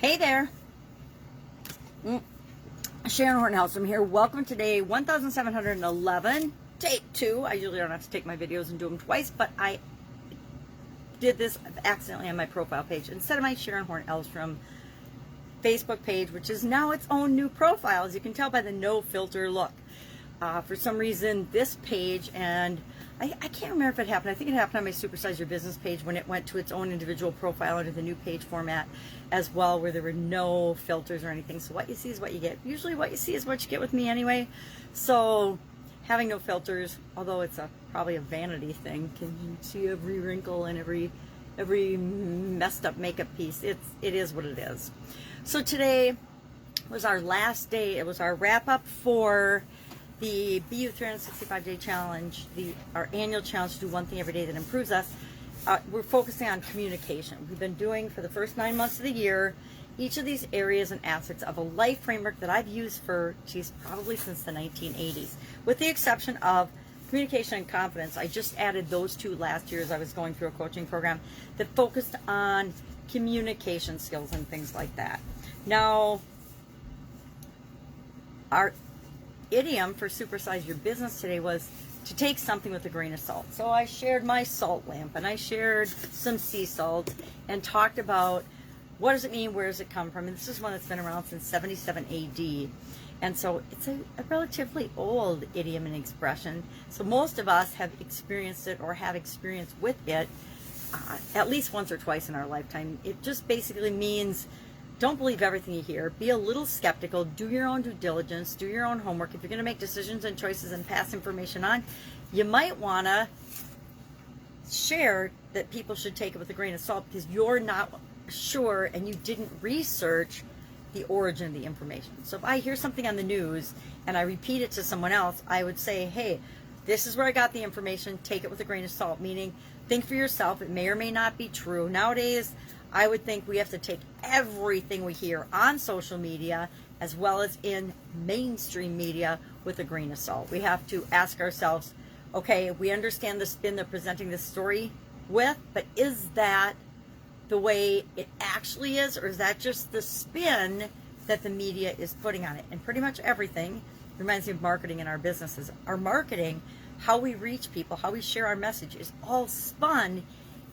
Hey there. Sharon Horne-Ellstrom here. Welcome to day 1711, take 2. I usually don't have to take my videos and do them twice, but I did this accidentally on my profile page instead of my Sharon Horne-Ellstrom Facebook page, which is now its own new profile, as you can tell by the no filter look. For some reason, this page, and I can't remember if it happened. I think it happened on my Supersize Your Business page when it went to its own individual profile under the new page format as well, where there were no filters or anything. So what you see is what you get. Usually what you see is what you get with me anyway. So having no filters, although it's probably a vanity thing, can you see every wrinkle and every messed up makeup piece? It is what it is. So today was our last day. It was our wrap up for the BU 365-day challenge, our annual challenge to do one thing every day that improves us. We're focusing on communication. We've been doing for the first 9 months of the year each of these areas and aspects of a life framework that I've used for, probably since the 1980s, with the exception of communication and confidence. I just added those two last year as I was going through a coaching program that focused on communication skills and things like that. Now, our idiom for Supersize Your Business today was to take something with a grain of salt. So I shared my salt lamp and I shared some sea salt and talked about what does it mean, where does it come from, and this is one that's been around since 77 AD. And so it's a relatively old idiom and expression. So most of us have experienced it or have experience with it at least once or twice in our lifetime. It just basically means don't believe everything you hear. Be a little skeptical. Do your own due diligence. Do your own homework. If you're going to make decisions and choices and pass information on, you might want to share that people should take it with a grain of salt because you're not sure and you didn't research the origin of the information. So if I hear something on the news and I repeat it to someone else, I would say, hey, this is where I got the information. Take it with a grain of salt, meaning think for yourself. It may or may not be true. Nowadays, I would think we have to take everything we hear on social media as well as in mainstream media with a grain of salt. We have to ask ourselves, okay, we understand the spin they're presenting this story with, but is that the way it actually is, or is that just the spin that the media is putting on it? And pretty much everything reminds me of marketing in our businesses. Our marketing, how we reach people, how we share our message is all spun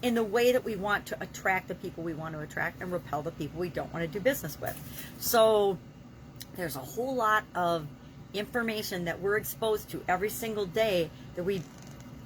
in the way that we want to attract the people we want to attract and repel the people we don't want to do business with. So there's a whole lot of information that we're exposed to every single day that we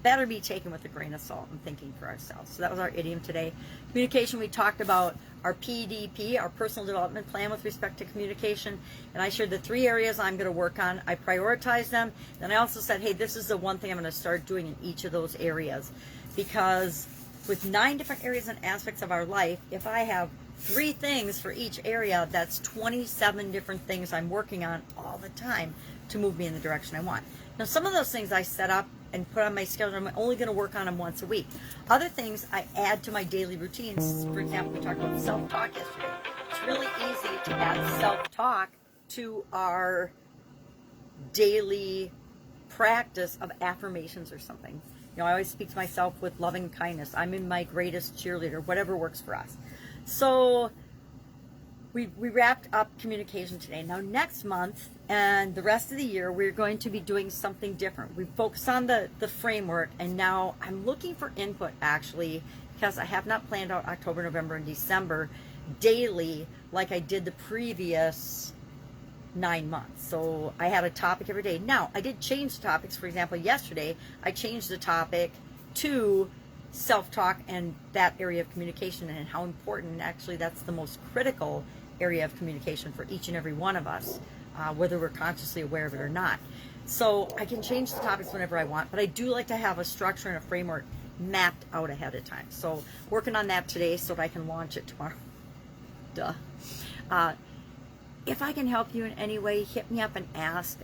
better be taken with a grain of salt and thinking for ourselves. So that was our idiom today. Communication, we talked about our PDP, our personal development plan with respect to communication, and I shared the 3 areas I'm going to work on. I prioritized them, and I also said, hey, this is the one thing I'm going to start doing in each of those areas, because with 9 different areas and aspects of our life, if I have 3 things for each area, that's 27 different things I'm working on all the time to move me in the direction I want. Now, some of those things I set up and put on my schedule. I'm only going to work on them once a week. Other things I add to my daily routines. For example, we talked about self-talk yesterday. It's really easy to add self-talk to our daily practice of affirmations or something. You know, I always speak to myself with loving kindness. I'm in my greatest cheerleader, whatever works for us. So we wrapped up communication today. Now next month and the rest of the year, we're going to be doing something different. We focus on the framework, and now I'm looking for input actually, because I have not planned out October, November, and December daily like I did the previous 9 months. So I had a topic every day. Now, I did change topics. For example, yesterday, I changed the topic to self-talk and that area of communication and how important, actually, that's the most critical area of communication for each and every one of us, whether we're consciously aware of it or not. So I can change the topics whenever I want, but I do like to have a structure and a framework mapped out ahead of time. So working on that today so that I can launch it tomorrow. Duh. If I can help you in any way, hit me up and ask.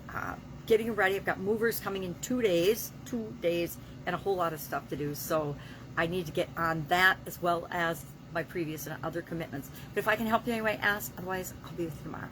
Getting ready. I've got movers coming in 2 days, and a whole lot of stuff to do. So I need to get on that as well as my previous and other commitments. But if I can help you in any way, ask. Otherwise, I'll be with you tomorrow.